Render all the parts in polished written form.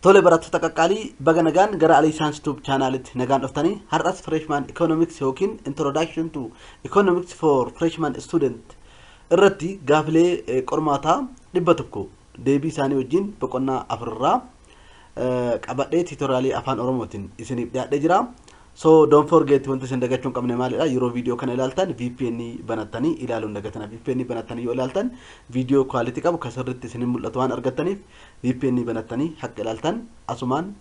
Tole barattoota qaqqaalii baga nagaan gara Aliyi Science YouTube channelitti nagaan dhuftanii har'as freshman economics yookiin introduction to economics for freshman student irratti gaafilee qormaataa 100 deebii isaanii wajjin boqonnaa afurraa qabadhee tutorialii afaan oromootiin isiniif dhiyaadhee jira. So don't forget wanti isin dagachuun qabne maalidha yeroo video kana ilaaltan VPN banattanii ilaaluun dagatana VPN banattanii yoo ilaaltan video quality qabu kasirritti isin mul'atu waan argattaniif VPN banattanii haqqa ilaaltan asumaan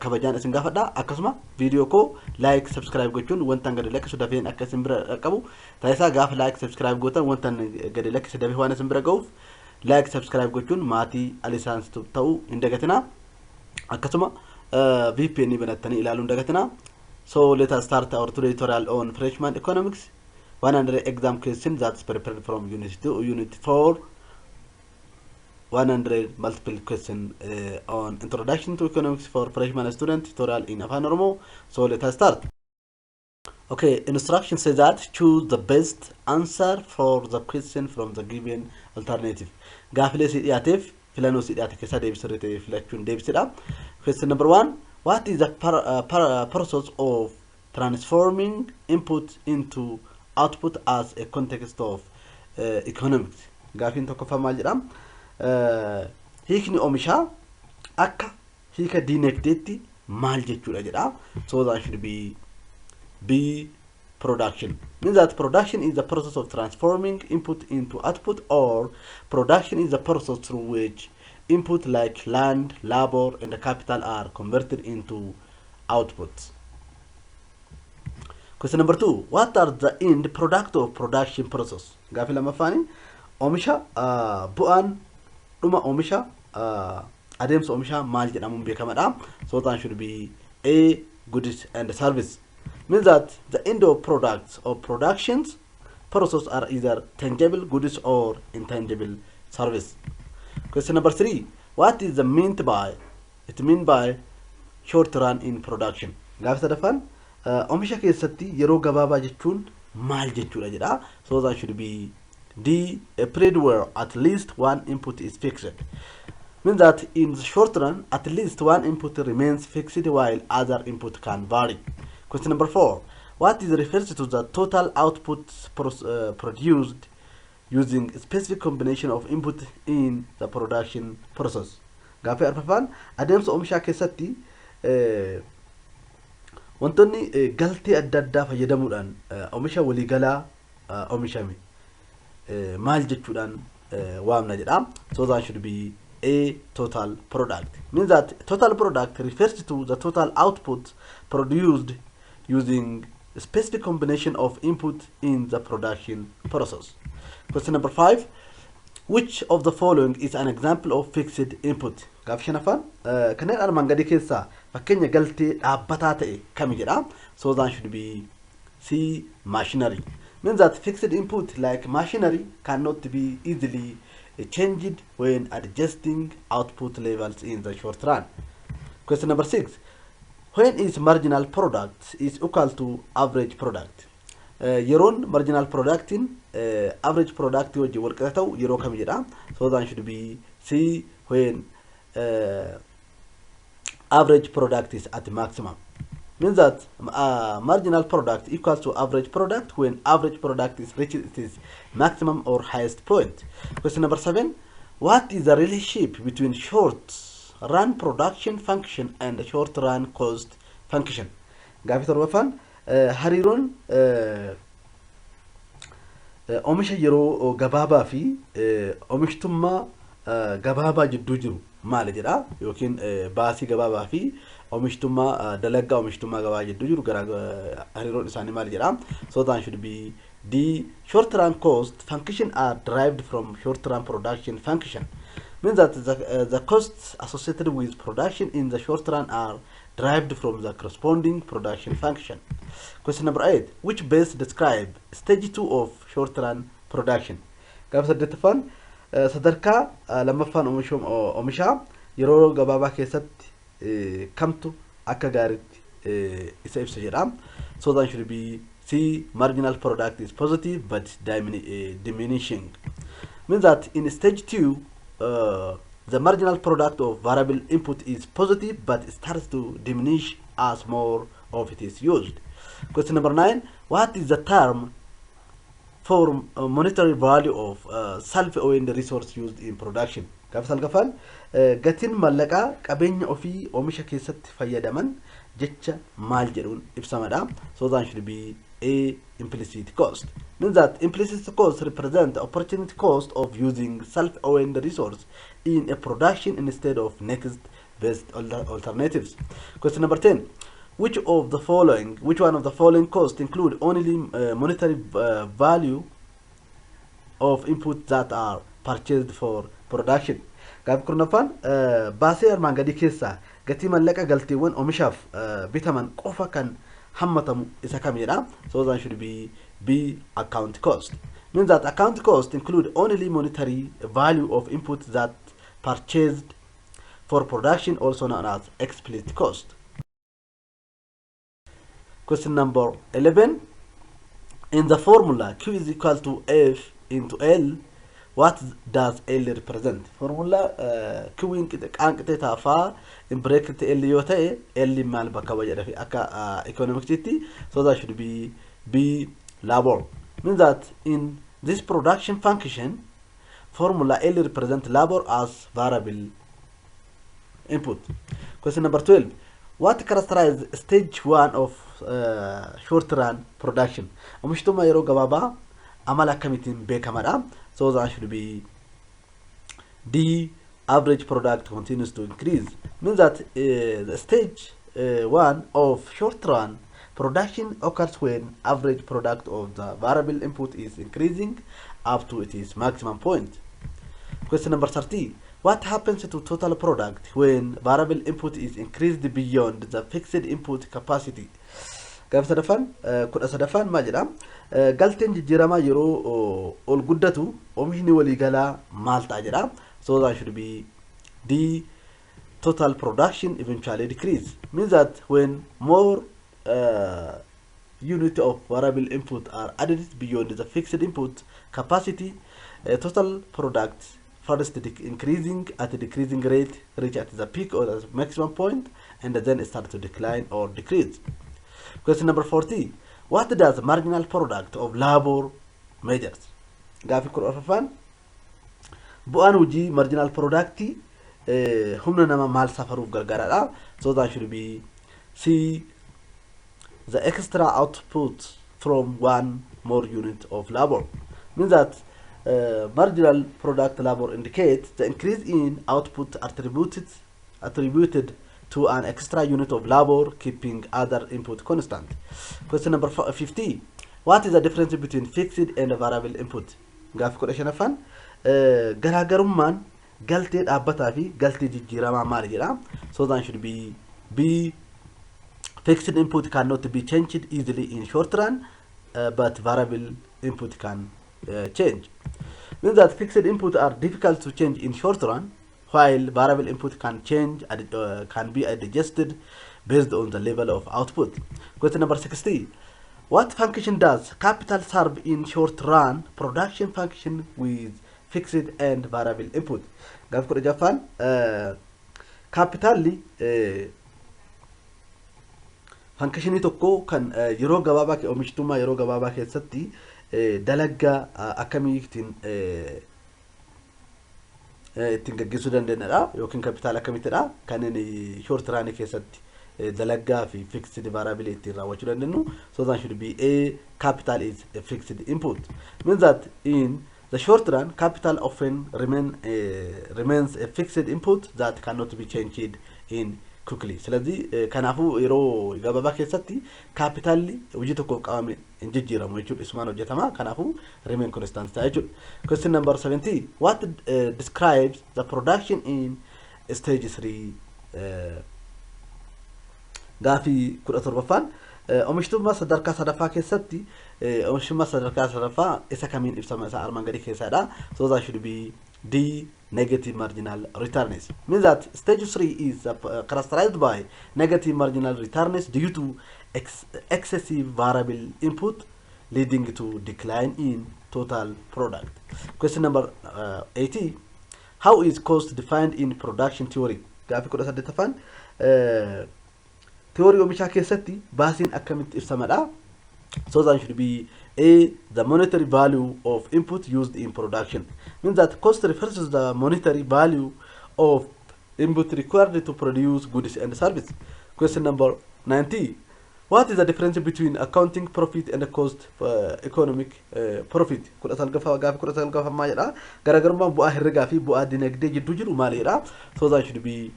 kabajaan isin gaafadha akkasuma video ko like subscribe gochuun wanta gadi lakkisu dafeen akka isin bira qabu taasisaa gaafa like subscribe gootan wanta gadi lakkisu dafee waan isin bira ga'uuf like subscribe gochuun maatii Aliyi Science ta'uu hin dagatina akkasuma VPN banattanii ilaaluun dagatina. So let us start our tutorial on freshman economics 100 exam question that's prepared from unit 2 unit 4 100 multiple question on introduction to economics for freshman student tutorial in Afan Oromo. So let us start. Okay, instruction says that choose the best answer for the question from the given alternative. Gaafile sidiatif filano sidiatif kesa debisirite filachun debisida. Question number 1. What is the process of transforming input into output as a context of economics? Gaafin tokko famaa jedham. Hiikni oomisha akka hiika dinagdeetti maal jechuudha jedha. So that should be B, production. Means that production is the process of transforming input into output, or production is the process through which input like land, labor, and the capital are converted into outputs. Question number 2. What are the end product of production process? Gafila mafani. Omisha bu'an duma omisha ademsa omisha maal jedhamuun beekamadha. So that should be A, goods and service. Means that the end of products or productions process are either tangible goods or intangible service. Question number 3. What is the meant by? It mean by short run in production. Gaaf sadafan oomisha keessatti yeroo gabaabaa jechuun maal jechuudha jedha. So that should be D, a period where at least one input is fixed. Means that in the short run at least one input remains fixed while other input can vary. Question number 4. What is refers to the total output produced using a specific combination of input in the production process. Gaafi arfafan adeemsa oomisha keessatti wantonni galtee adda addaa fayyadamuudhaan oomisha waliigalaa oomishame maal jechuudhaan waamna jedha. So that should be A, total product. Means that total product refers to the total output produced using a specific combination of input in the production process. Question number 5. Which of the following is an example of fixed input? Gaaf shanafan kanneen armaan gadii keessaa fakkeenya galtee dhaabbataa ta'e kami jedha. So that should be C, machinery. Means that fixed input like machinery cannot be easily changed when adjusting output levels in the short run. Question number 6. When is marginal product is equal to average product? Yeroon marginal product in average product wajji wal qabatu yeroo kam jedha. So that should be C, when average product is at maximum. Means that marginal product equals to average product when average product is reached its maximum or highest point. Question number 7. What is the relationship between short run production function and short run cost function? Gaafi torbafan hariiroon oomisha yeroo gabaabaa fi oomishtummaa gabaabaa jidduu jiru maal jedha yookiin baasii gabaabaa fi oomishtummaa dalagaa oomishtummaa gabaabaa jidduu jiru gara hariiroon isaanii maal jedha. So that should be D, short run cost function are derived from short run production function. Means that the costs associated with production in the short run are derived from the corresponding production function. Question number 8. Which best describe stage 2 of short run production? Gaaf saddeettaffaan sadarkaa lammaffaan oomisha yeroo gabaabaa keessatti kamtu akka gaariitti isa ibsa jedha. So that should be C, marginal product is positive but diminishing. Means that in stage 2 the marginal product of variable input is positive, but it starts to diminish as more of it is used. Question number 9. What is the term for monetary value of self-owned resource used in production? Capital Gafan, gatin malaqa qabeenya ofii oomisha keessatti fayyadaman jecha maal jedhuun ibsamadha. So that should be a implicit cost. Means that implicit cost represent the opportunity cost of using self-owned resource in a production instead of next best alternatives. Question number 10. Which one of the following costs include only monetary value of input that are purchased for production? Gaaf kurnafaan baasee armaan gadii keessaa gatii mallaqa galteewwan oomishaaf bitaman qofa kan hammatamu isa kamidha? So that should be B, account cost. Means that account cost include only monetary value of input that purchased for production, also known as explicit cost. Question number 11. In the formula Q is equal to F into L, what does L represent? Formula Q in qanqite tafa in bracket L yote L mal bakka wajada fi akka economic city, so that should be B, labor. Means that in this production function formula L represent labor as variable input. Question number 12. What characterizes stage 1 of short run production? Omishtuma yero gababa amala kamitin bekamada. So that should be D, average product continues to increase. Means that the stage 1 of short run production occurs when average product of the variable input is increasing up to its maximum point. Question number 30. What happens to total product when variable input is increased beyond the fixed input capacity? Gaaf sadafan kudha sadafan maal jedha? Galteen jijjiiramaa yeroo ol guddatu oomishni waliigalaa maal ta'a jedha? So that should be D, total production eventually decrease. Means that when more unit of variable input are added beyond the fixed input capacity, total product first increasing at a decreasing rate, reach at the peak or the maximum point, and then start to decline or decrease. Question number 40. What does marginal product of labor measures? Gaafi kurafan bu'aan hojii marginal product humna nama maal safaruuf gargaarudha. So that should be C, the extra output from one more unit of labor. Means that marginal product labor indicates the increase in output attributed to an extra unit of labor, keeping other input constant. Question number 50. What is the difference between fixed and variable input? Gaaf kudha shanafan garaagarummaan galtee dhaabbataa fi galtee jijjiiramaa maali jedha? So that should be B, fixed input cannot be changed easily in short run, but variable input can change. Means that fixed input are difficult to change in short run, while variable input can change can be adjusted based on the level of output. Question number 60. What function does capital serve in short run production function with fixed and variable input? Gaaf kudha jaffaan capitalli functionii tokko kan yeroo gabaabaa oomishtummaa yeroo gabaabaa keessatti dalagaa akkamiitiin ittiin gaggeessuu dandeenyudha yookiin capital akkamiitidha kan inni short run keessatti dalagaa fi fixed variable ittiin raawwachuu dandeenyu. So that should be A, capital is a fixed input. Means that in the short run capital often remains a fixed input that cannot be changed in quickly. ስለዚህ ከናፉ yeroo gabaabaa keessatti capitalli hojii tokko qabame hin jijjiiramu jechuudha. Isumaan hojjetama kanaafuu remain constant ta'a jechuudha. Question number 70. What describes the production in stage 3? Gaafii kudha torbaffaan oomishtummaa sadarkaa sadaffaa keessatti oomishtummaa sadarkaa sadaffaa isa kamiin ibsama isa armaan gadii keessadha. So that should be D, negative marginal returns. Means that stage 3 is characterized by negative marginal returns due to excessive variable input, leading to decline in total product. Question number 80. How is cost defined in production theory? Gaaffii 18ffaan theory oomishaa keessatti baasiin akkamitti ibsamadha? So that should be A, the monetary value of input used in production. Means that cost refers to the monetary value of input required to produce goods and service. Question number 90. What is the difference between accounting profit and cost economic profit? Garagarummaan bu'aa herregaa fi bu'aa dinagdee jidduu jiru maalidha? So that should be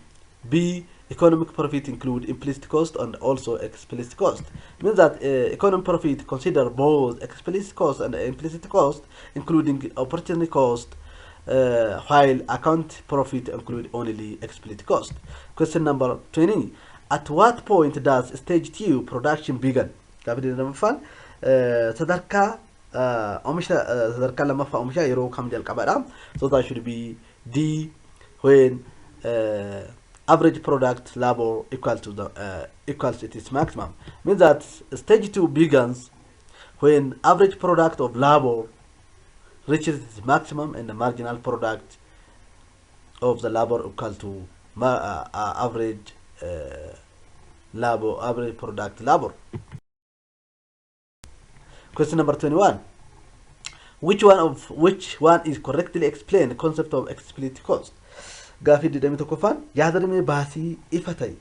B. Economic profit include implicit cost and also explicit cost. Means that economic profit consider both explicit cost and implicit cost, including opportunity cost, while account profit include only explicit cost. Question number 20. At what point does stage 2 production begin? Sadarkaa sadarkaa lammaffaa oomisha yeroo kam jalqabadha? So that should be D, when average product labor equals its maximum. Means that stage 2 begins when average product of labor reaches its maximum and the marginal product of the labor equal to average product labor. Question number 21. Which one is correctly explained the concept of explicit cost? Gaaffii 21ffaan yaadarimee baasii ifa ta'e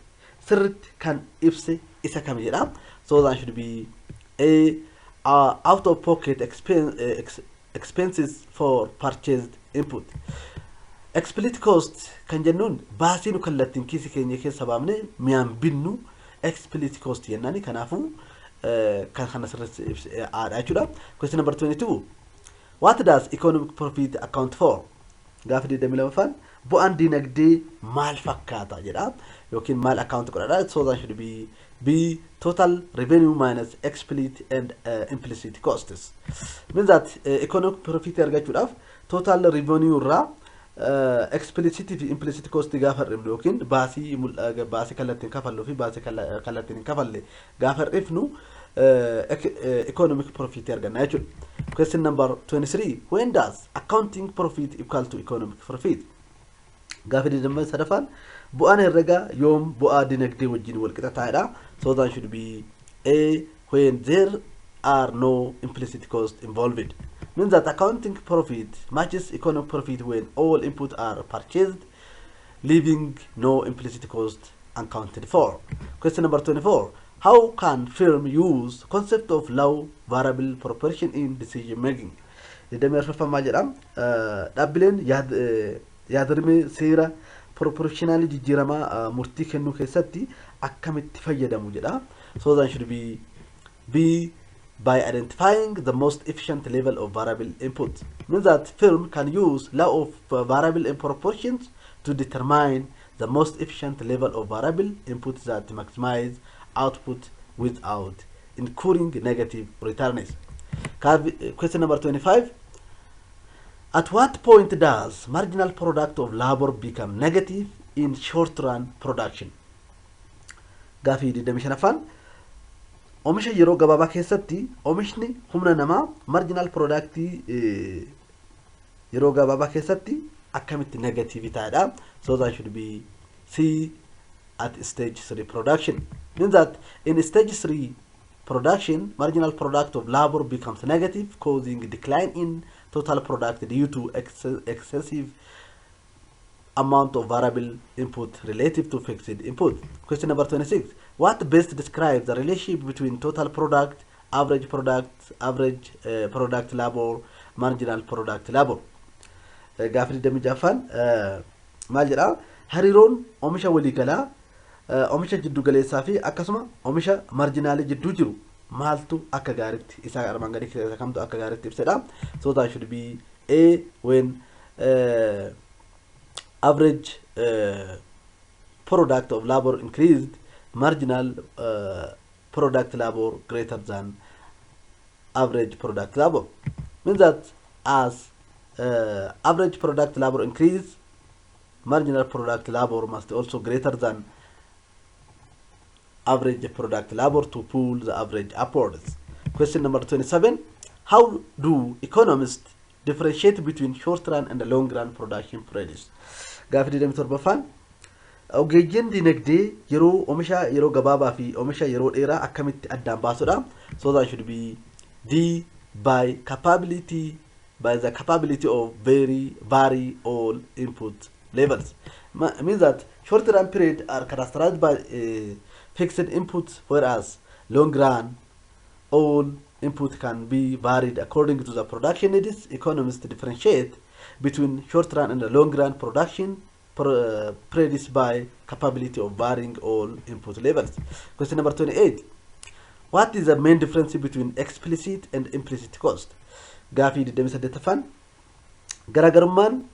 sirritti kan ibse isa kam jedha? So that should be A, out of pocket expenses for purchased input. Explicit cost kan jennuun baasii nu kallattiin kiisii keenya keessa baafne miyaan binnu explicit cost jennaani. Kanaafuu kan kana sirritti ibse aadha jechuudha. Question number 22. What does economic profit account for? Gaaffii 22ffaan bu'aan dinagdee maal fakkaata jedha yookiin maal account godhadha? So that should be B, total revenue minus explicit and implicit costs. Means that economic profit argachuudhaaf total revenue irraa explicit fi implicit cost gaafa hir'ifnu yookiin baasii kallattiin kafalluu fi baasii kallattiin hin kafalle gaafa hir'ifnu economic profit arganna jechuudha. Question number 23. When does accounting profit equal to economic profit? Gaaffii 23ffaan bu'aan herregaa yoom bu'aa dinagdee wajjin wal qixa ta'edha? So that should be A, when there are no implicit costs involved. Means that accounting profit matches economic profit when all inputs are purchased, leaving no implicit cost accounted for. Question number 24. How can firm use concept of low variable proportion in decision making? Dhaabbileen yaadarimee seera proportionally jijjiiramaa murtii kennuu keessatti akkamitti fayyadamu jedha. So that should be B, by identifying the most efficient level of variable input. Means that firm can use law of variable in proportions to determine the most efficient level of variable input that maximize output without incurring negative returns. Question number 25. At what point does marginal product of labor become negative in short run production? Gaaffii 25ffaan oomisha yeroo gabaabaa keessatti oomishni humna namaa marginal product yeroo gabaabaa keessatti akkamitti negative ta'edha? So that should be C, at stage 3 production. Means that in stage 3 production, marginal product of labor becomes negative, causing a decline in total product due to excessive amount of variable input relative to fixed input. Question number 26. What best describes the relationship between total product, average product labor, marginal product labor? Gaaffii 26ffaan maal jedha? Hariiroon oomisha waliigalaa oomisha jiddu galeessaa fi akkasuma oomisha marginaalii jidduu jiru maaltu akka gaariitti isa armaan gadii keessa kamtu akka gaariitti ibsedha? So that should be A, when average product of labor increased, marginal product labor greater than average product labor. Means that as average product labor increase, marginal product labor must also greater than average product labor to pull the average upwards. Question number 27. How do economists differentiate between short run and the long run production periods. Gaafi deemee torbafaan ogeeyyiin dinagdee yeroo oomisha yeroo gabaabaa fi oomisha yeroo dheeraa akkamitti addaan baasudha. So that should be D by the capability of vary all input levels. Means that short run period are characterized by fixed inputs, whereas long run all input can be varied according to the production needs. Economists differentiate between short run and the long run production periods by capability of varying all input levels. Question number 28. What is the main difference between explicit and implicit cost? Gaafi deddeebisaddeetaffaan garaagarummaan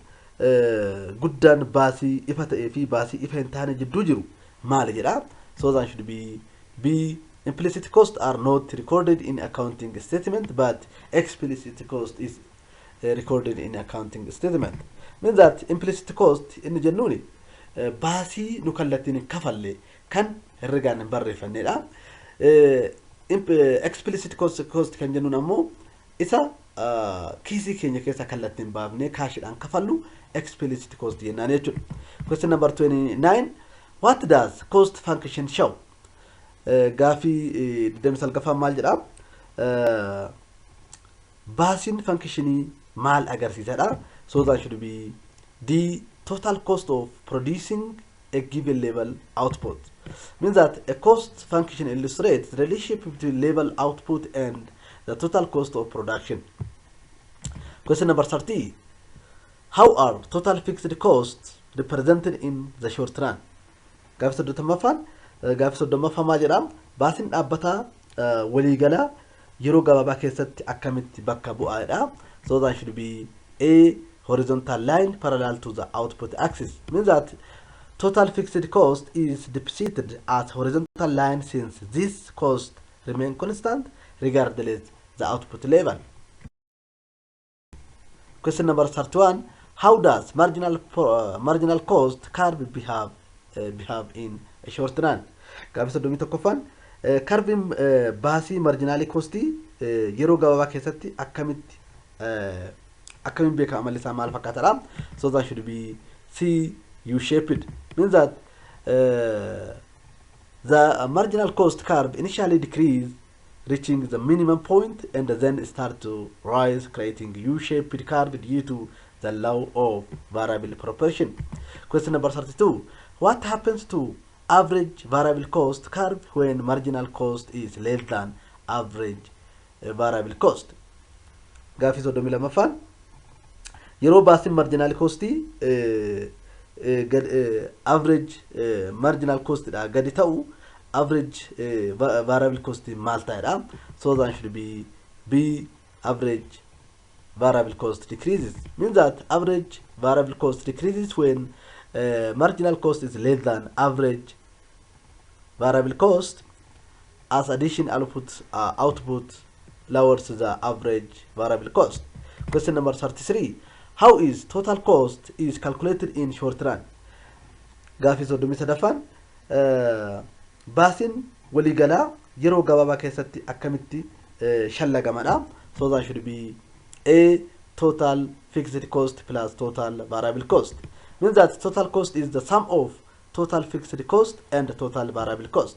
guddaan baasii ifa ta'ee fi baasii ifa hin taane jidduu jiru maali jedha. So that should be B. Implicit costs are not recorded in accounting statement, but explicit cost is recorded in accounting statement. Means that implicit cost in jennuuni baasii nu kallattiin hin kafalle kan herregaan hin barreeffannedha. Explicit cost kan jennuun ammoo isa kiisii keenya keessa kallattiin baafnee kaashiidhaan kafallu explicit cost jennaan jechuudha. Question number 29. What does cost function show? Gaafii deemsal gafaan maal jedha? Baasiin functionii maal agarsiisadha? So that should be the total cost of producing a given level output. Means that a cost function illustrates the relationship between level output and the total cost of production. Question number 30. How are total fixed costs represented in the short run? Gaafii soddommaffaan maal jedha? Baasiin dhaabbataa waliigalaa yeroo gabaabaa keessatti akkamitti bakka bu'aadha. So that should be A. Horizontal line parallel to the output axis. Means that total fixed cost is depicted as horizontal line since this cost remain constant regardless the output level. Question number 31. How does marginal cost curve behave in a short run? Gaafii soddomii tokkoffaan curvein baasii marginal costii yeroo gabaabaa keessatti akkamitti beekama amalli isaa maal fakkaatadha. So that should be C. U-shaped. Means that the marginal cost curve initially decrease, reaching the minimum point, and then start to rise, creating U-shaped curve due to the law of variable proportion. Question number 32. What happens to average variable cost curve when marginal cost is less than average variable cost? Gaafii soddomii lammaffaan yeroo baasiin marginal costii average marginal cost dha gadi ta'u average variable cost maal ta'edha. So that should be B. Average variable cost decreases. Means that average variable cost decreases when marginal cost is less than average variable cost, as addition output lowers the average variable cost. Question number 33. How is total cost is calculated in short run? Gaafii soddomii sadaffaan baasiin waliigalaa yeroo gabaabaa keessatti akkamitti shallagamadha. So that should be A. Total fixed cost plus total variable cost. Means that total cost is the sum of total fixed cost and total variable cost.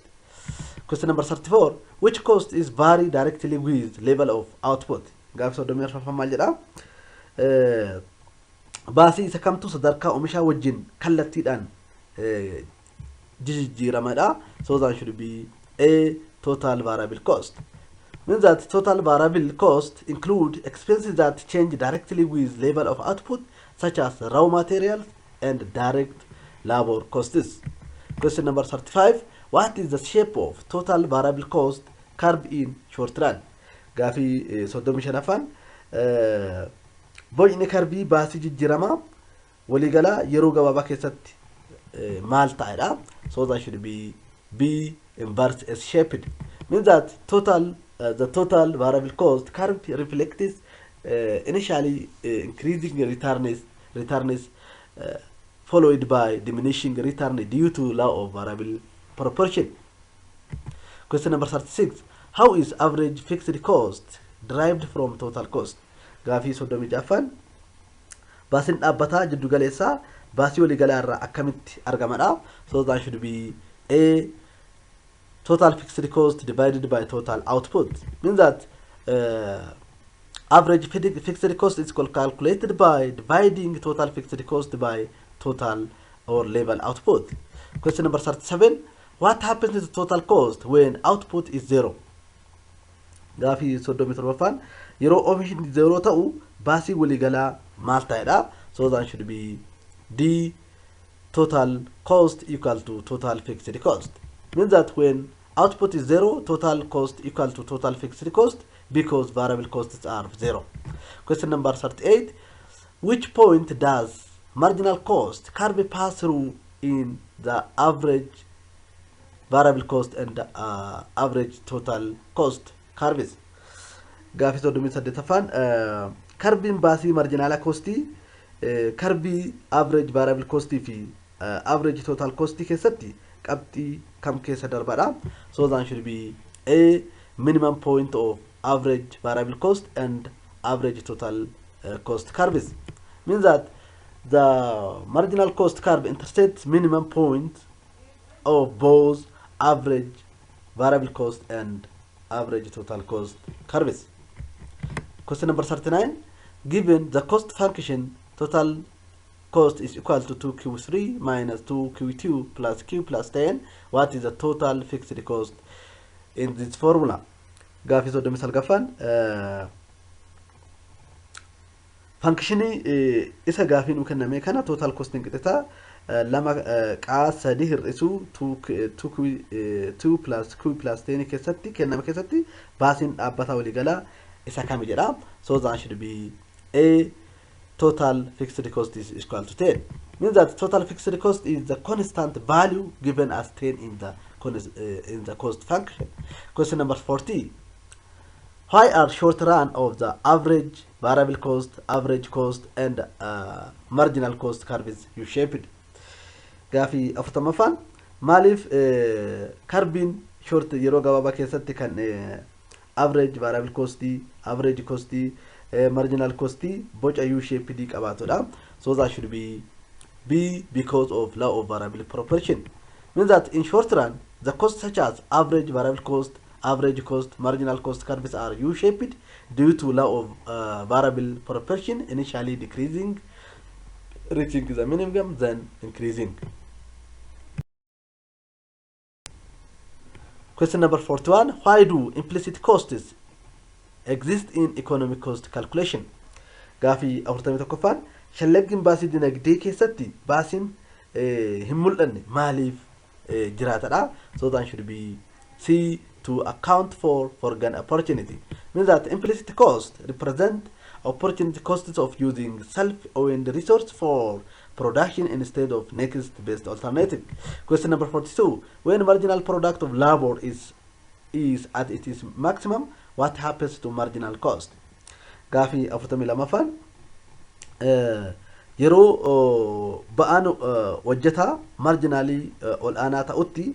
Question number 34. Which cost is vary directly with level of output? Gaafii soddomii arfaffaan maal jedha? Baasii isa kamtu sadarkaa oomishaa wajjin kallattiidhaan jijjiiramadha. So that should be A. Total variable cost. Means that total variable cost include expenses that change directly with level of output, such as raw materials and direct labor costs. Question number 35. What is the shape of total variable cost curve in short run? Gaafii soddomii shanaffaan bocni karbii baasii jijjiiramaa waliigalaa yeroo gabaabaa keessatti maal ta'edha. So that should be B. Inverse S-shaped. Means that the total variable cost curve reflects initially increasing returns followed by diminishing return due to law of variable proportion. Question number 36. How is average fixed cost derived from total cost? Gaafii soddomii jaffaan baasin dhaabbataa jiddu galeessaa baasii walii galaa irraa akkamitti argamadha. So that should be a total fixed cost divided by total output. Means that average fixed cost is calculated by dividing total fixed cost by total or level output. Question number 37. What happens to the total cost when output is zero? Gaafii soddomii torbaffaan yeroo oomishni zero ta'u baasii walii galaa maal ta'edha. So that should be D total cost equal to total fixed cost. Means that when output is zero, total cost equal to total fixed cost because variable costs are zero. Question number 38. Which point does marginal cost curve pass through in the average variable cost and average total cost curves? Gaafii soddomii saddeetaffaan curving baasii marginal costii curvii average variable costii fi average total costii keessatti qabxii kam keessa darbadha. So that should be a minimum point of average variable cost and average total cost curves. Means that the marginal cost curve intersects minimum point of both average variable cost and average total cost curves. Question number 39. Given the cost function, total cost is equal to 2q3 minus 2q2 plus q plus 10. What is the total fixed cost in this formula? Gaafii soddomii salgaffaan functionii isa gaafii nu kenname kana total cost qixxeeta lama qaa sadii hir'isuu 2 plus q plus 10 keessatti kenname keessatti baasiin dhaabbataa walii galaa isa kami jedha. So that should be a total fixed cost is equal to 10. Means that total fixed cost is the constant value given as 10 in the cost function. Question number 40. Why are short run of the average variable cost, average cost, and marginal cost curves U-shaped? Gaafii afurtamaffaan maaliif curving short yeroo gabaabaa keessatti kan average variable costii, average costii, marginal costii boca U-shaped qabaatudha. So that should be B because of law of variable proportion. Means that in short run the costs such as average variable cost, average cost, marginal cost curves are U-shaped due to law of variable proportion, initially decreasing, reaching the minimum, then increasing. Question number 41. Why do implicit costs exist in economic cost calculation? Gaafii afurtamii tokkoffaan shallaggiin baasii dinagdee keessatti baasiin hin mul'anne maaliif jiraatadha. So that should be C to account for foregone opportunity. Means that implicit cost represent opportunity costs of using self-owned resource for production instead of next best alternative. Question number 42. When marginal product of labor is at its maximum, what happens to marginal cost? Gaafii afurtamii lamaffaan yeroo ba'aan hojjetaa marginaalii ol aanaa ta'utti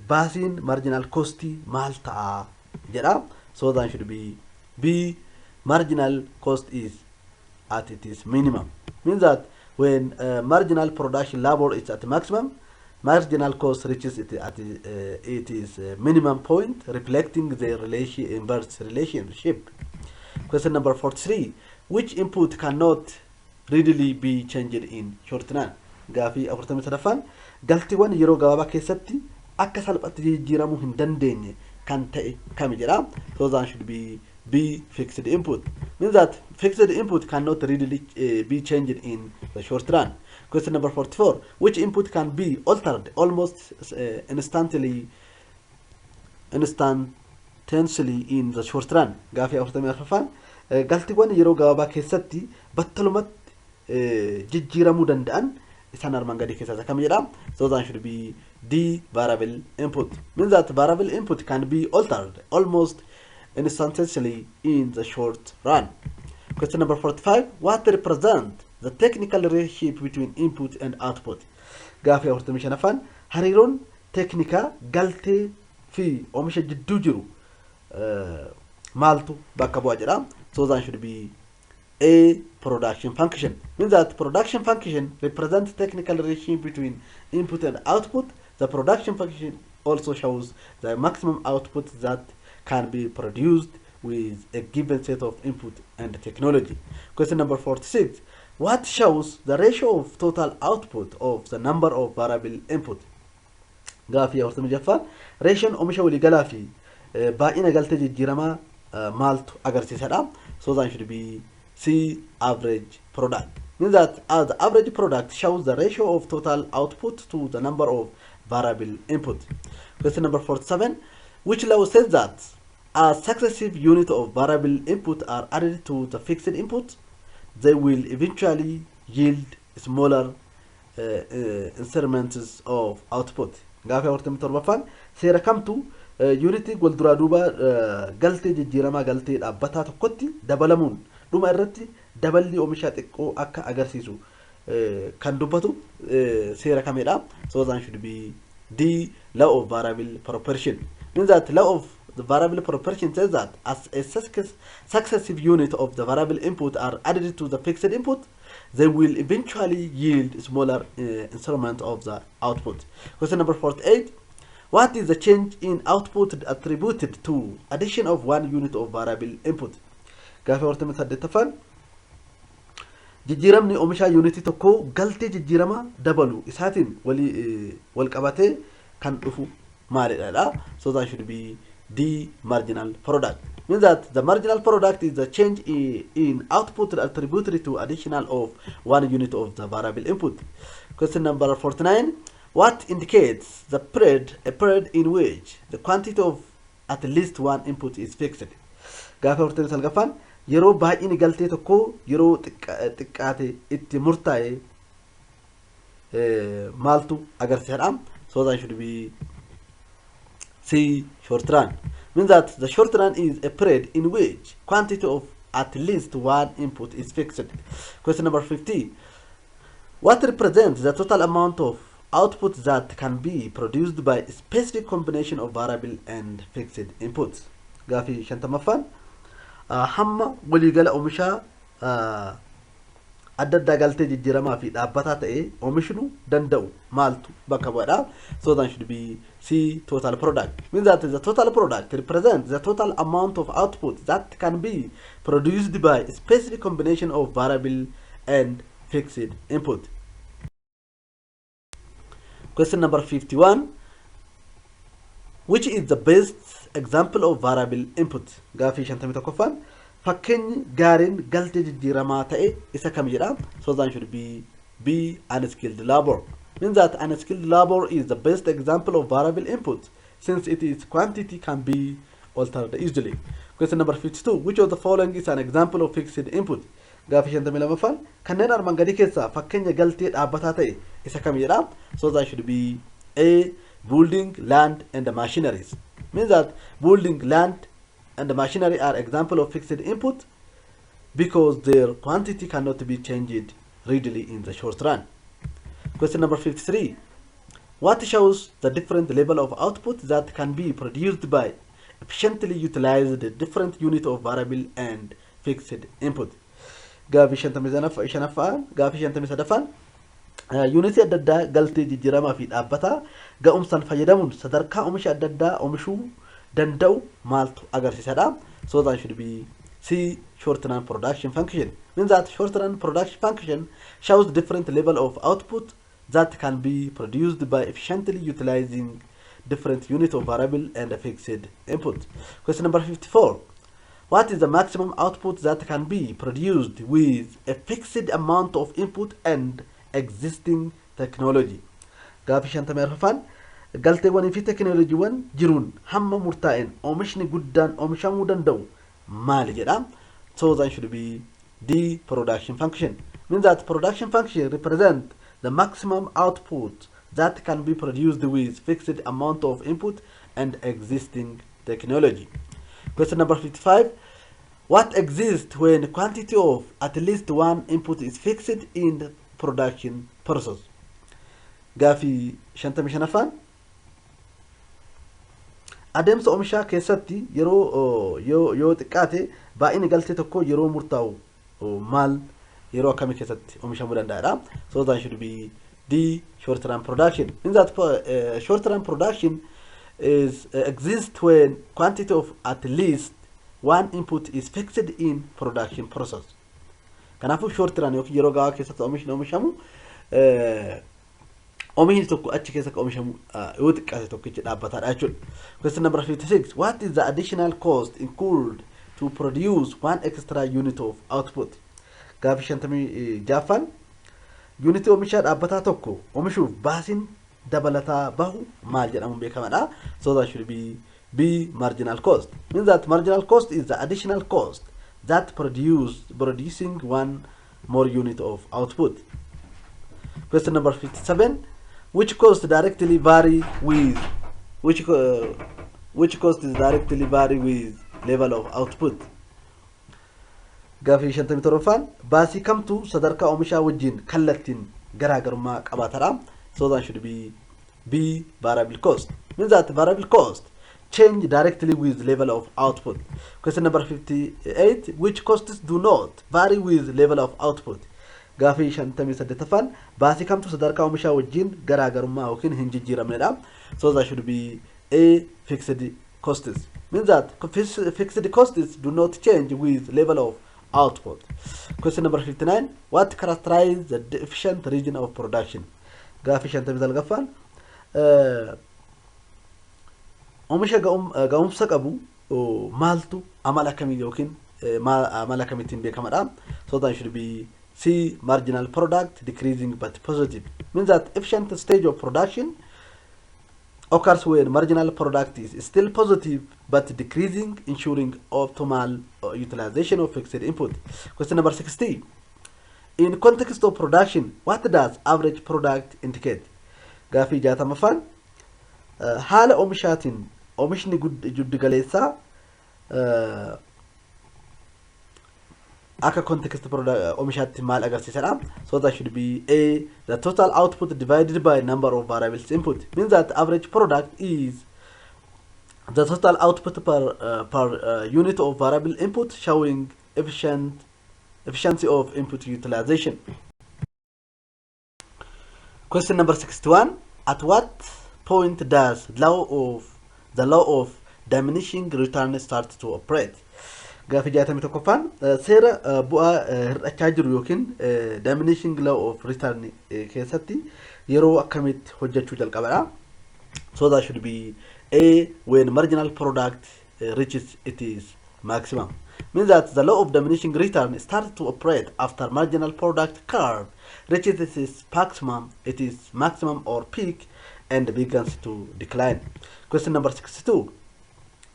baasiin marginal costii maal ta'a jedha. So that should be B. Marginal cost is at its minimum. Means that when marginal production labor is at maximum, marginal cost reaches it at its minimum point, reflecting the inverse relationship. Question number 43. Which input cannot readily be changed in short run? Gaafii afurtamii sadaffaan galtiiwwan yeroo gabaabaa keessatti akka salphatti jijjiiramuu hin dandeenye kan ta'e kami jedha. So that should be B. Fixed input. Means that fixed input cannot readily be changed in the short run. Question number 44. Which input can be altered almost instantly in the short run? Gaafii afurtamii afuraffaan galtiiwwan yeroo gabaabaa keessatti battalumatti jijjiiramuu danda'an isaan armaan gadii keessaa kam jedha. So that should be D. Variable input. Means that variable input can be altered almost instantaneously in the short run. Question number 45. What represent the technical relationship between input and output? Gaafii afurtamii shanaffaan hariiroon teeknikaa galtee fi oomisha jidduu jiru maaltu bakka bu'a jedha. So that should be a production function. Means that production function represents technical relationship between input and output. The production function also shows the maximum output that can be produced with a given set of input and technology. Question number 46. What shows the ratio of total output of the number of variable input? Gaafii horta mijaffaan reeshoon oomisha waliigalaa fi baay'ina galtee jijjiiramaa maaltu agarsiisadha. So that should be C, average product. Means that as the average product shows the ratio of total output to the number of variable input. Question number 47. Which law says that as successive units of variable input are added to the fixed input, they will eventually yield smaller increments of output. Gaafii hortamii torbaffaan seera kamtu unity wal duraa duuba galtee jijjiiramaa galtee dhaabbataa tokkotti dabalamuun dhuma irratti daballi oomisha xiqqoo akka agarsiisu kan dubbatu seera kamedha. So that should be D, law of variable proportion. Means that law of the variable proportion says that as a successive unit of the variable input are added to the fixed input, they will eventually yield smaller increment of the output. Question number 48. What is the change in output attributed to addition of one unit of variable input? Gaafii hortamii saddeettaffaan jijjiiramni oomisha unity tokko galtee jijjiirama dabalu isaatiin wal qabatee kan dhufu maalidha? So that should be D, marginal product. Means that the marginal product is the change in output attributed to additional of one unit of the variable input. Question number 49. What indicates a period in which the quantity of at least one input is fixed? Gaafii hortamii salgaffaan yeroo baay'inni galtee tokko yeroo xiqqaate itti murtaa'e maaltu agarsiisadha? So that should be C, short run. Means that the short run is a period in which quantity of at least one input is fixed. Question number 50. What represents the total amount of output that can be produced by a specific combination of variable and fixed inputs? Gaafii shantamaffaan hamma waliigala oomishaa adda addaa galtee jijjiiramaa fi dhaabbataa ta'ee oomishuu danda'u maaltu bakka bu'adha? So that should be C, total product. Means that the total product represents the total amount of output that can be produced by a specific combination of variable and fixed input. Question number 51. Which is the best example of variable input? Gaafii shantamii tokkoffaan fakkeenyi gaariin galtee jijjiiramaa ta'e isa kam jedha? So that should be B, unskilled labor. Means that unskilled labor is the best example of variable input since its quantity can be altered easily. Question number 52. Which of the following is an example of fixed input? Gaafii shantamii lamaffaan kanneen armaan gadii keessaa fakkeenya galtee dhaabbataa ta'e isa kam jedha? So that should be A, building, land and machineries. Means that building, land and machinery are example of fixed input because their quantity cannot be changed readily in the short run. Question number 53. What shows the different level of output that can be produced by efficiently utilized different unit of variable and fixed input? Gaafii shantamii shanaffaan gaafii shantamii sadaffaan unity adda addaa galtee jijjiiramaa fi dhaabbataa ga'umsaan fayyadamuun sadarkaa oomisha adda addaa oomishuu danda'u maaltu agarsiisadha? So that should be C, short run production function. Means that short run production function shows different level of output that can be produced by efficiently utilizing different unit of variable and a fixed input. Question number 54. What is the maximum output that can be produced with a fixed amount of input and existing technology? Gaafii shantamii arfaffaan galteewwanii fi teknooloojiiwwan jiruun hamma murtaa'een oomishni guddaan oomishamuu danda'u maali jedha? So that should be D, production function. Means that production function represents the maximum output that can be produced with fixed amount of input and existing technology. Question number 55. What exists when quantity of at least one input is fixed in the production process? Gaafii shantamii shanaffaan adeemsa oomishaa keessatti yoo xiqqaate baay'inni galtee tokko yeroo murtaa'u maal yeroo akkamii keessatti oomishamuu danda'aadha. So that should be the short run production. Means that short run production is exists when quantity of at least one input is fixed in production process. Kanaafuu short run yookiin yeroo gahaa keessatti oomishamu oomishni tokko achi keessatti oomishamu yoo xiqqaate tokkichi dhaabbataadha jechuudha. Question number 56. What is the additional cost incurred to produce one extra unit of output? Gaaffii 56 unit oomishaa dhaabbataa tokko oomishuuf baasiin dabalataa bahu maal jedhamuun beekamaadha. So that should be B, marginal cost. Means that marginal cost is the additional cost that producing one more unit of output. Question number 57. Which cost directly vary with level of output? Gaaffii 57 baasii kamtu sadarkaa oomishaa wajjin kallattiin garaagarummaa qabaatara. So that should be B, variable cost. Means that variable cost change directly with level of output. Question number 58. Which costs do not vary with level of output? Gaaffii 58 baasii kamtu sadarkaa oomishaa wajjin garaagarummaa yookiin hin jijjiiramnedha. So that should be A, fixed costs. Means that fixed costs do not change with level of output. Question number 59. What characterizes the deficient region of production? Gaaffii 59 oomisha ga'umsa qabu maaltu amala kamii yookiin amala kamiitiin beekamaadha. So that should be C, marginal product decreasing but positive. Means that efficient stage of production occurs when marginal product is still positive but decreasing, ensuring optimal utilization of fixed input. Question number 60. In context of production, what does average product indicate? Gaaffii 60 haala oomishaatiin oomishni jiddu galeessaa akka context product oomishaatti maal agarsiisadha. So that should be A, the total output divided by number of variables input. Means that average product is the total output per unit of variable input, showing efficiency of input utilization. Question number 61. At what point does the law of diminishing return start to operate? Gaaffii 61 seera bu'aa hir'achaa jiru yookiin diminishing law of return keessatti yeroo akkamitti hojjechuu jalqabadha. So that should be A, when marginal product reaches its maximum. Means that the law of diminishing return starts to operate after marginal product curve reaches its maximum or peak and begins to decline. Question number 62.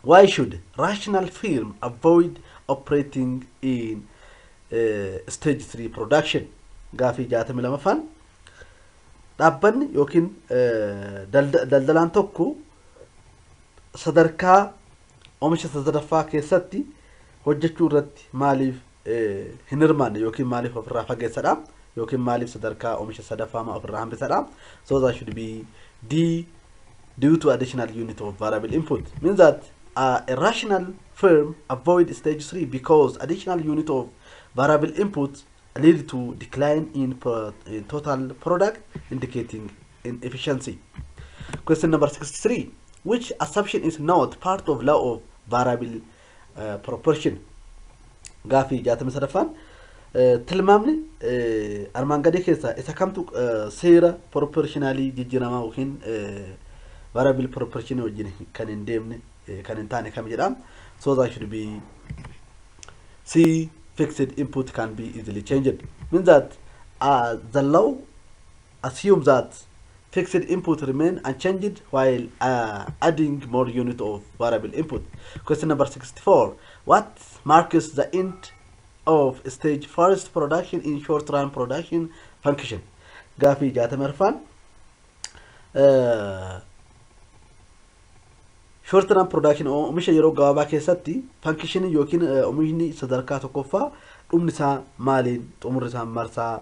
Why should rational firm avoid operating in stage 3 production? Gaaffii 62 dhaabbanni yookiin daldalaan tokko sadarkaa oomisha sadaffaa keessatti hojjechuu irratti maaliif hin hirmaanne yookiin maaliif ofirraa fageessadha yookiin maaliif sadarkaa oomisha sadaffaa ofirraa hambisadha. So that should be D, due to additional unit of variable input. Means that a rational firm avoid stage 3 because additional unit of variable input lead to decline in total product, indicating inefficiency. Question number 63. Which assumption is not part of law of variable proportion? Gaaffii 63 tilmaamni armaan gadii keessa isa kamtu seera proportionally jijjiiramaa yookiin variable proportion wajjin kan hin deemne kan hin taane kam jedhama. So that should be C, fixed input can be easily changed. Means that the law assumes that fixed input remain unchanged while adding more unit of variable input. Question number 64. What marks the end of stage first production in short run production function? Gaaffii 64 short run production oomisha yeroo gabaabaa keessatti function yookiin oomishni sadarkaa tokkoffaa dhumni isaa maaliin xumurri isaa marsaa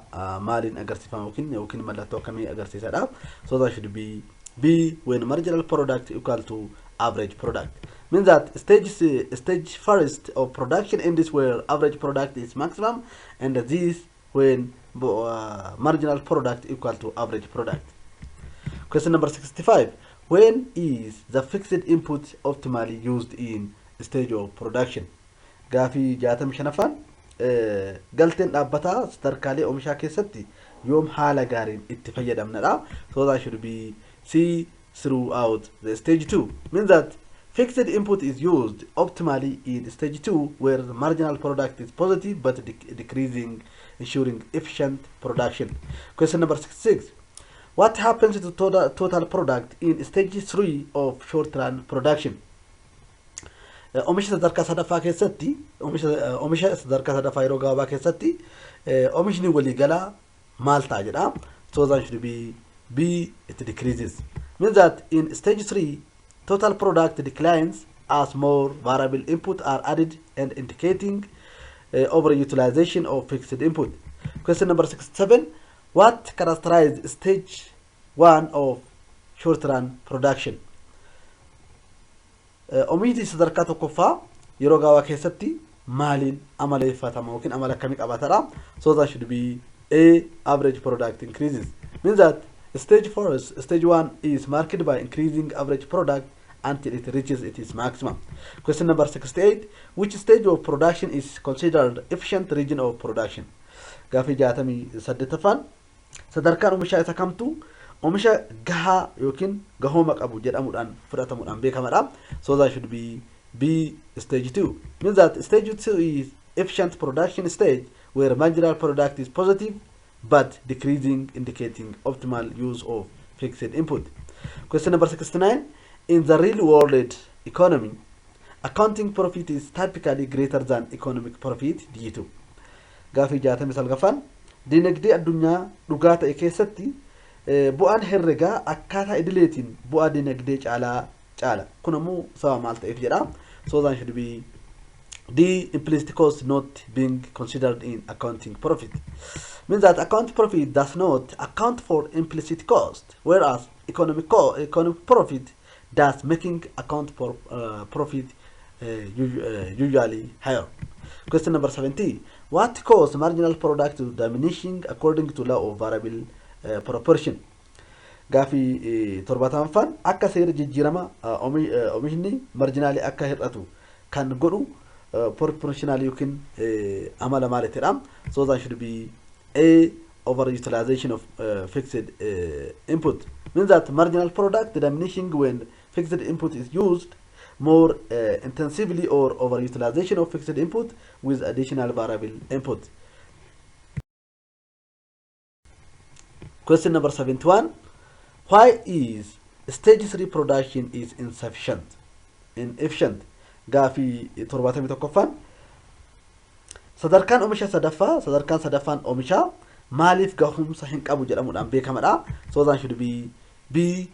maaliin agarsiifama yookiin mallattoo akkamii agarsiisadha. So that should be B, when marginal product equal to average product. Means that stage first of production ends where average product is maximum, and this when marginal product equal to average product. Question number 65. When is the fixed input optimally used in stage of production? Gaafii 65 galteen dhaabbataa sadarkaalee oomishaa keessatti yoom haala gaariin itti fayyadamnadha. So that should be C throughout the stage 2. Means that fixed input is used optimally in stage 2 where the marginal product is positive but decreasing, ensuring efficient production. Question number 66. What happens to total product in stage 3 of short-run production? Oomisha sadarkaa sadaffaa keessatti oomisha sadarkaa sadaffaa yeroo gabaabaa keessatti oomishni waliigalaa maal ta'a jedha. So that should be B, it decreases. Means that in stage 3 total product declines as more variable input are added and indicating overutilization of fixed input. Question number 67. What characterizes stage 1 of short-run production? Oomishni sadarkaa tokkoffaa yeroo gabaabaa keessatti maaliin amaleeffatama yookiin amala akkamii qabaatadha. So that should be A, average product increases. Means that stage 1 is marked by increasing average product until it reaches its maximum. Question number 68. Which stage of production is considered efficient region of production? Gaafii 68ffaan sadarkaan oomishaa isa kamtu oomisha gahaa yookiin gahooma qabu jedhamuudhaan fudhatamuudhaan beekamadha. So that should be B, stage 2. Means that stage 2 is efficient production stage where marginal product is positive but decreasing, indicating optimal use of fixed input. Question number 69. In the real world economy, accounting profit is typically greater than economic profit due to. Gaafii 69ffaan dinagdee addunyaa dhugaa ta'e keessatti bu'aan herregaa akkaataa idileetiin bu'aa dinagdee caala. Kun ammoo sababa maal ta'eef jedha. So that should be D, implicit cost not being considered in accounting profit. Means that accounting profit does not account for implicit cost, whereas economic profit does, making account for profit usually higher. Question number 70. What causes marginal product to diminishing according to law of variable proportion? Gaafii 70ffaan akka seera jijjiirama oomishni marginally akka hir'atu kan godhu proportional yookiin amala maalitidha. So that should be A, overutilization of fixed input. Means that marginal product diminishing when fixed input is used more intensively, or overutilization of fixed input with additional variable input. Question number 71. Why is stage 3 production is inefficient? Gaafii 71ffaan sadarkaan oomisha sadaffaan oomishaa maaliif gahumsa hin qabu jedhamuudhaan beekamadha. So that should be B,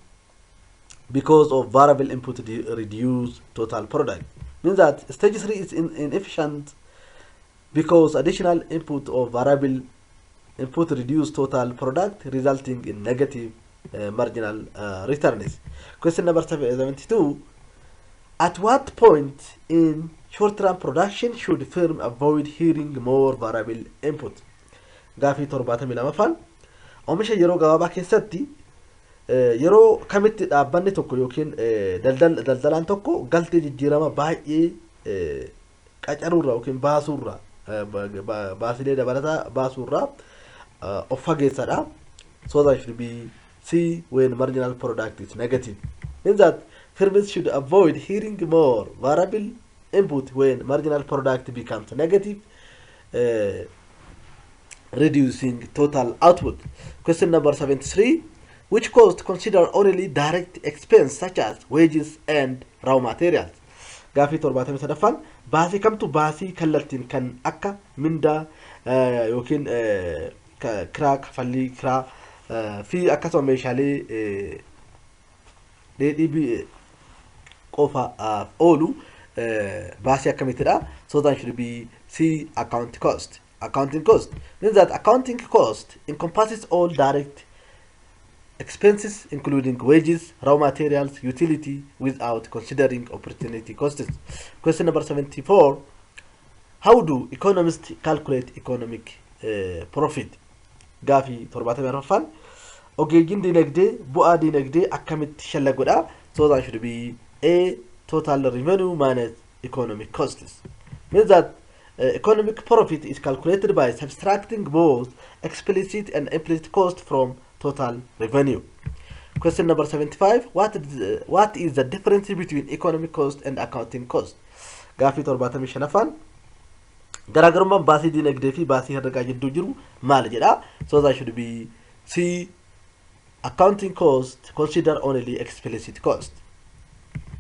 because of variable input reduce total product. Means that stage 3 is inefficient because additional input of variable input reduce total product, resulting in negative marginal returns. Question number 72. At what point in short-run production should firm avoid hearing more variable input? Gaafii 72ffaan oomisha yeroo gabaabaa keessatti yeroo kamitti dhaabbanni tokko yookiin daldalaan tokko galtee jijjiirama baay'ee qacaruurraa yookiin baasuurraa baasilee dabalataa baasuurraa of fageessadha. So that should be C, when marginal product is negative. Means that firms should avoid hearing more variable input when marginal product becomes negative, reducing total output. Question number 73. Which cost consider only direct expense such as wages and raw materials? Gaafii 73ffaan baasii kamtu baasii kallattiin kan akka mindaa yookiin kiraa kafallii kiraa fi akkasuma meeshaalee dheedhii qofa oolu baasii akkamittidha. So that should be C, accounting cost. Accounting cost means that accounting cost encompasses all direct expenses including wages, raw materials, utility without considering opportunity costs. Question number 74. How do economists calculate economic profit? Gaafii 74ffaan ogeeyyiin dinagdee bu'aa dinagdee akkamitti shallaguudha? So that should be A, total revenue minus economic costs. Means that economic profit is calculated by subtracting both explicit and implicit cost from total revenue. Question number 75. What is the difference between economic cost and accounting cost? Gaafii 75ffaan garaagarummaan baasii dinagdee fi baasii herregaa jidduu jiru maal jedha? So that should be C, accounting cost consider only explicit cost.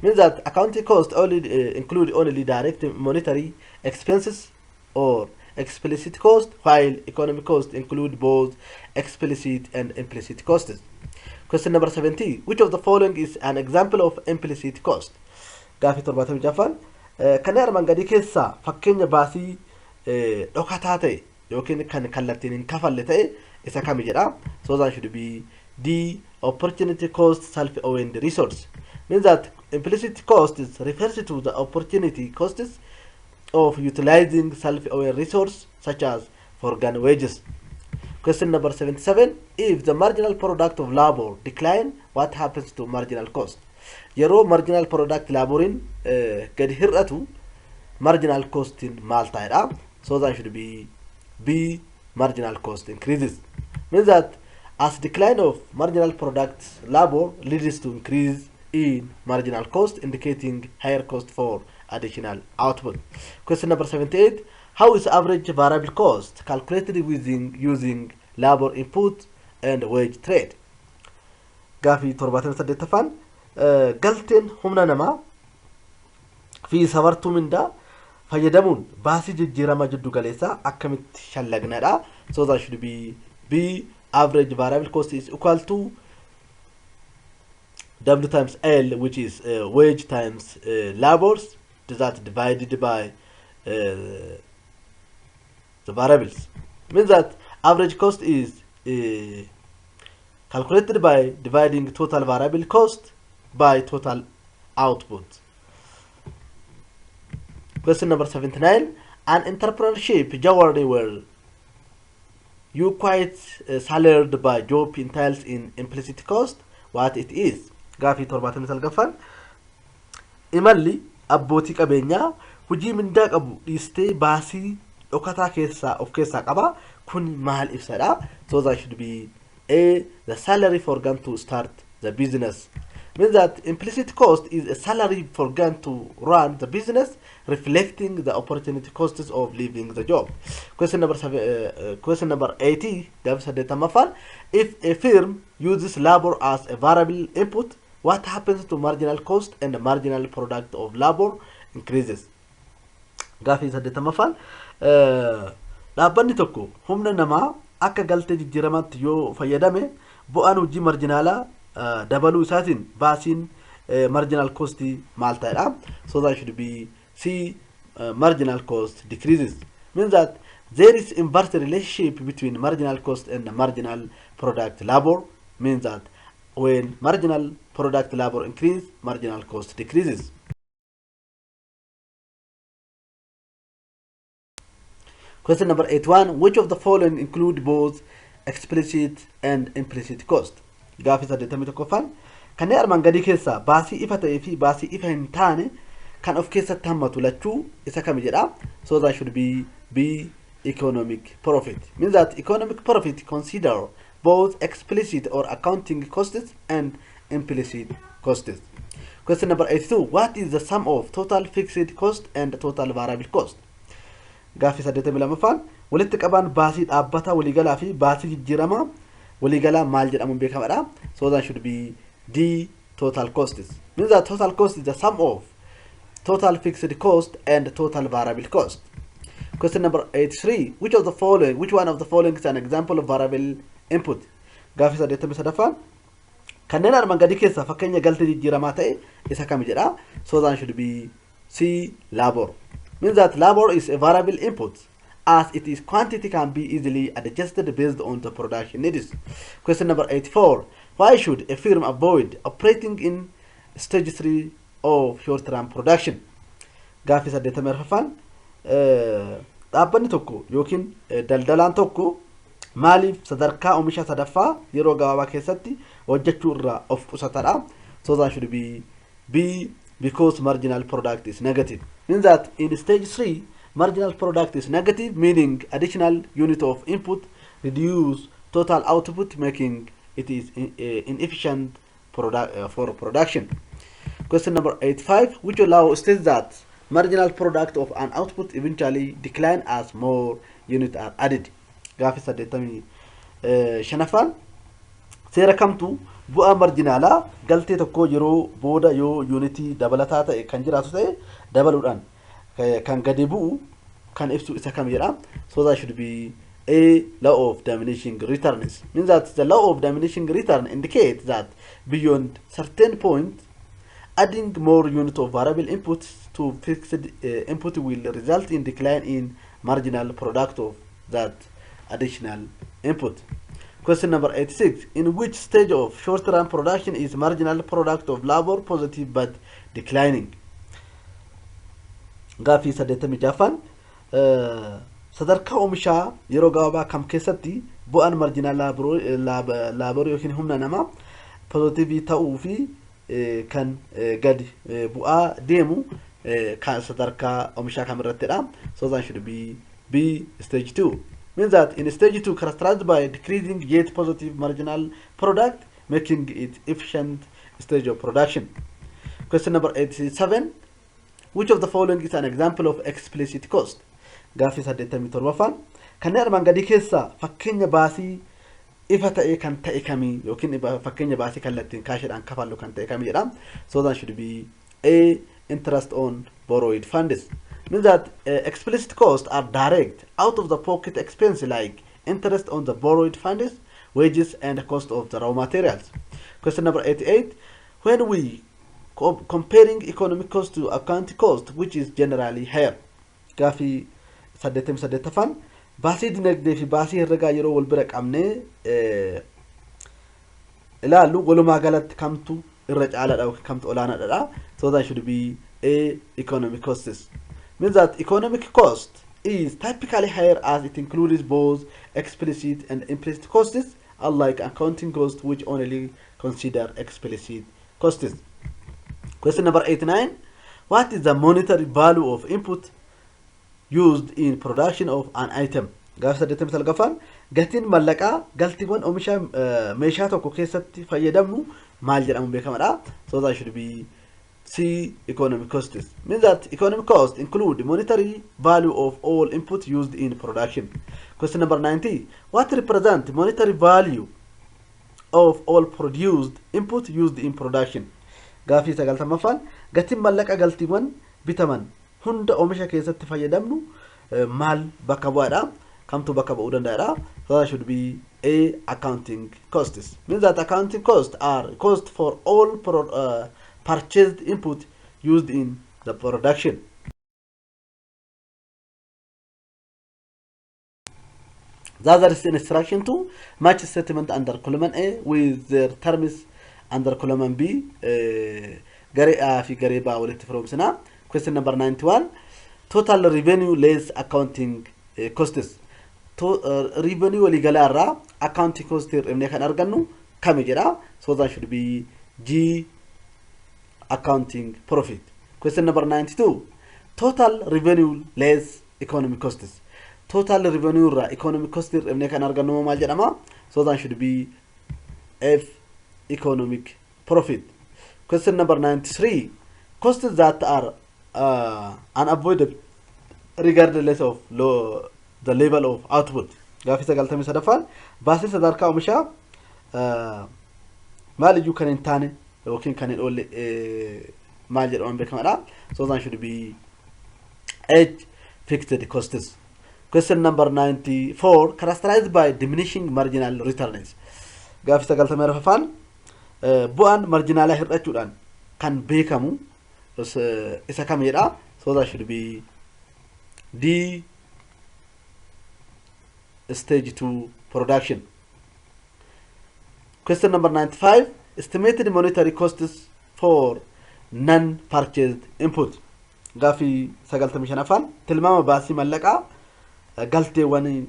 Means that accounting cost only include only direct monetary expenses or explicit cost, while economic cost include both explicit and implicit costs. Question number 70. Which of the following is an example of implicit cost? Gaafii 76ffaan kanneen armaan gadii keessaa fakkeenya baasii dhokataa ta'e yookiin kan kallattiin hin kafalle ta'e isa kami jedha? So that should be D, opportunity cost self-owned resource. Means that implicit cost refers to the opportunity costs of utilizing self-owned resource such as foregone wages. Question number 77. If the marginal product of labor decline, what happens to marginal cost? Yeroo marginal product laborin gadi hir'atu marginal cost in maal ta'edha? So that should be B, marginal cost increases. Means that as decline of marginal product labor leads to increase in marginal cost, indicating higher cost for additional output. Question number 78. How is average variable cost calculated using labor input and wage trade? Gaafii 78ffaan galteen humna namaa fi safartuu mindaa fayyadamuun baasii jijjiirama jiddu galeessaa akkamitti shallagnaadha? So that should be B, average variable cost is equal to W times L, which is wage times labors, that divided by the variables. Means that average cost is calculated by dividing total variable cost by total output. Question number 79. An entrepreneurship journey where you quite salaried by job entails in implicit cost, what it is? Gaafii 79ffaan imalli abbootii qabeenyaa hojii mindaa qabu dhiistee baasii dhokataa keessaa of keessaa qaba. Kun maal ibsadha? So that should be A, the salary forgone to start the business. Means that implicit cost is a salary forgone to run the business, reflecting the opportunity costs of leaving the job. Question number 80. Gaafii 80ffaan if a firm uses labor as a variable input, what happens to marginal cost and the marginal product of labor increases? Gaafii 80ffaan dhaabbanni tokko humna namaa akka galtee jijjiiramaatti yoo fayyadame bu'aan hojii marginaalaa dabaluu isaatiin baasiin marginal cost maal ta'edha? So that should be C, marginal cost decreases. Means that there is inverse relationship between marginal cost and the marginal product labor. Means that when marginal product labor increase, marginal cost decreases. Question number 81. Which of the following include both explicit and implicit cost? Gaafii 81ffaan kanneen armaan gadii keessaa baasii ifa ta'ee fi baasii ifa hin taane kan of keessatti hammatu lachuu isa kami jedha? So that should be B, economic profit. Means that economic profit consider both explicit or accounting costs and implicit costs. Question number 82. What is the sum of total fixed cost and total variable cost? Gaafii 82ffaan walitti qabaan baasii dhaabbata waliigalaa fi baasii jijjiirama waliigalaa maal jedhamuun beekamadha? So that should be D, total costs. Means that total cost is the sum of total fixed cost and total variable cost. Question number 83. Which one of the following is an example of variable input? Gaafii 83ffaan kanneen armaan gadii keessaa fakkeenya galtee jijjiiramaa ta'e isa kami jedha? So that should be C, labor. Means that labor is a variable input as its quantity can be easily adjusted based on the production needs. Question number 84. Why should a firm avoid operating in stage 3 of short-term production? Gaaffii 8 dhaabbanni tokko yookiin daldalaan tokko maaliif sadarkaa oomisha sadaffaa yeroo gabaabaa keessatti hojjechuu irraa of qusatadha? So that should be B, because marginal product is negative. Means that in stage 3, marginal product is negative, meaning additional unit of input reduce total output, making it is inefficient for production. Question number 85, which allow states that marginal product of an output eventually decline as more units are added. Gaaffii 85 seera kamtu bu'aa marginaalaa galtee tokko yeroo booda yoo unitii dabalataa ta'e kan jiraatu ta'e dabaluudhaan kan gadi bu'u kan ibsu isa kam jedha. So that should be A, law of diminishing returns. Means that the law of diminishing return indicates that beyond certain point, adding more unit of variable input to fixed input will result in decline in marginal product of that additional input. Question number 86. In which stage of short-term production is marginal product of labor positive but declining? Gaaffii 86 sadarkaa oomishaa yeroo gabaabaa kam keessatti bu'aan marginal labor yookiin humna namaa positive ta'uu fi kan gadi bu'aa deemu kan sadarkaa oomishaa kam irrattidha. So that should be B, stage 2. Means that in stage 2 characterized by decreasing yet positive marginal product, making it efficient stage of production. Question number 87. Which of the following is an example of explicit cost? Gaaffii 87 kanneen armaan gadii keessaa fakkeenya baasii ifa ta'e kan ta'e kamii yookiin fakkeenya baasii kallattiin kaasheedhaan kafallu kan ta'e kamii jedha. So that should be A, interest on borrowed funds. Means that explicit costs are direct out of the pocket expense like interest on the borrowed funds, wages and cost of the raw materials. Question number 88. When we comparing economic cost to accounting cost, which is generally higher? Gaaffii 88 baasii dinagdee fi baasii herregaa yeroo wal bira qabnee ilaallu walumaa galatti kamtu irra caalaadha yookiin kamtu olaanaadha. So that should be A, economic costs. Means that economic cost is typically higher as it includes both explicit and implicit costs, unlike accounting costs which only consider explicit costs. Question number 89. What is the monetary value of input used in production of an item? Gaaffii 89 gatiin mallaqaa galtiiwwan oomisha meeshaa tokko keessatti fayyadamnu maal jedhamuun beekamadha. So that should be C, economic costs. Means that economic costs include monetary value of all input used in production. Question number 90. What represents monetary value of all produced input used in production? Gaaffii 90 gatiin mallaqa galtiiwwan bitaman hunda oomisha keessatti fayyadamnu maal bakka bu'aadha? Kamtu bakka bu'uu danda'aadha? So that should be A, accounting costs. Means that accounting costs are cost for all purchased input used in the production. The other is instruction to match statement under column A with their terms under column B. Garee A fi garee B walitti firoomsina. Question number 91. Total revenue less accounting costs. Revenue waliigalaa irraa accounting costs irraa kan argannu kami jedha. So that should be G, accounting profit. Question number 92. Total revenue less economic costs. Total revenue ra economic costs irraa kan argannu maal jedhama? So that should be F, economic profit. Question number 93. Costs that are unavoidable regardless of the level of output. Gaaffii 93 baasii sadarkaa oomishaa maal iyyuu kan hin taane yookiin kan hin oolle maal jedhaman beekamadha. So that should be H, fixed costs. Question number 94. Characterized by diminishing marginal returns. Gaaffii 94 bu'aan marginaalaa hir'achuudhaan kan beekamu isa kam jedha? So that should be D, stage 2 production. Question number 95. Estimated monetary costs for non-purchased input. Gaafii 95 afaan tilmaama baasii mallaqaa galteewwan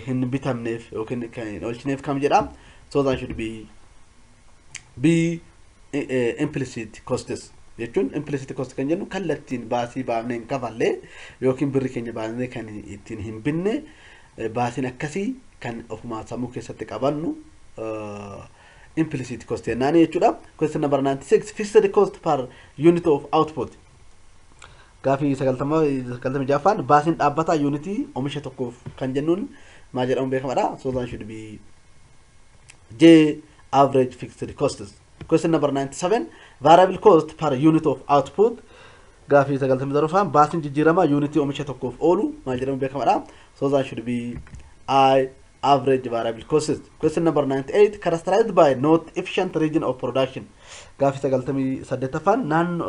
hin bitamneef yookiin kan oolchineef kam jedhama. So that should be implicit costs. Jechuun implicit cost kan jennu kallattiin baasii baafnee hin kafallee yookiin birri keenya baasnee kan ittiin hin binne baasiin akkasii kan ofumaa sammuu keessatti qabannu implicit cost jennaani jechuudha. Question number 96. Fixed cost per unit of output. Gaafii 96 baasiin dhaabbataa unity oomisha tokkoof kan jennuun maal jedhamu beekamaadha. So that should be J average fixed costs. Question number 97. Variable cost per unit of output. Gaafii 97 baasiin jijjiirama unity oomisha tokkoof oolu maal jedhamu beekamaadha. So that should be I average variable costs. Question number 98. Characterized by not efficient region of production. Gaafii 98 naan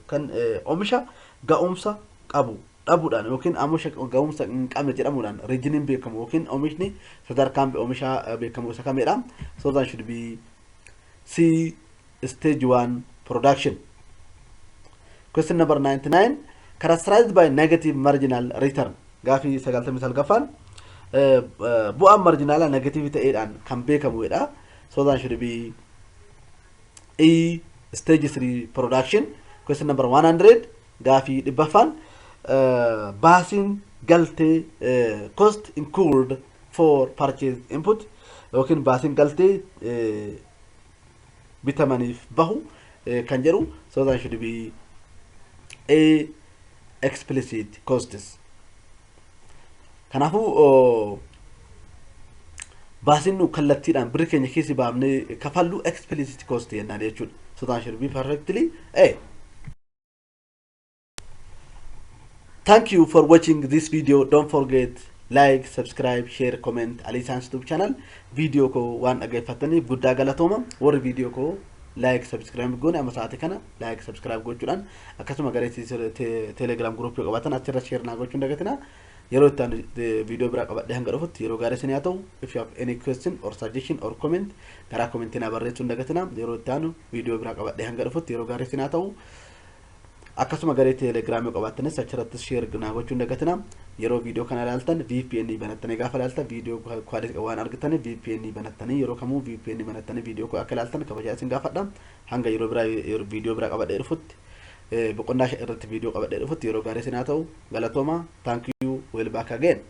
kan oomisha ga'umsa qabu dhabuudhaan yookiin oomisha ga'umsa hin qabne jedhamuudhaan regionin beekamu yookiin oomishni sadarkaan oomisha beekamu isa kamedha. So that should be C stage 1 production. Question number 99. Characterized by negative marginal return. Gaafii 99 bu'aan marginala negative ta'eedhaan kan beekamuudha. So that should be E stage 3 production. Question number 100. Gaafii 100 baasiin galtee cost incurred for purchase input yookiin baasiin galtee bitamaniif bahu kan jedhu. So that should be A explicit costs. Kanaafuu baasiin nu kallattiidhaan birri keenya keessi baafnee kafallu explicit cost jennaan jechuudha. So that should be perfectly A. Thank you for watching this video. Don't forget like, subscribe, share, comment. Aliyi's YouTube channel. Video ko waan dhaggeeffatanii guddaa galatooma. Warri video ko like, subscribe goone amma sa'aatii kana like, subscribe gochuudhaan akkasuma garee telegram group yoo qabaatan achirra share naa gochuun dagatina. Yeroo itti video bira qabadhee hanga dhufutti yeroo gaarii isin haa ta'u. If you have any question or suggestion or comment karaa commentii naa barreessuun dagatina. Yeroo itti video bira qabadhee hanga dhufutti yeroo gaarii isin haa ta'u. Akkasuma garee telegram yoo qabaatanis achirratti share naa gochuun dagatina. Yeroo video kana ilaaltan VPN banattanii gaafa ilaaltan video quality waan argatanii VPN banattanii yeroo kamuu VPN banattanii video ko akka ilaaltan kabajaa isin gaafadha. Hanga yeroo bira video bira qabadhee dhufutti boqonnaa irratti video qabadhee dhufutti yeroo gaarii isin haa ta'u. Galatooma. Thank you. Well back again.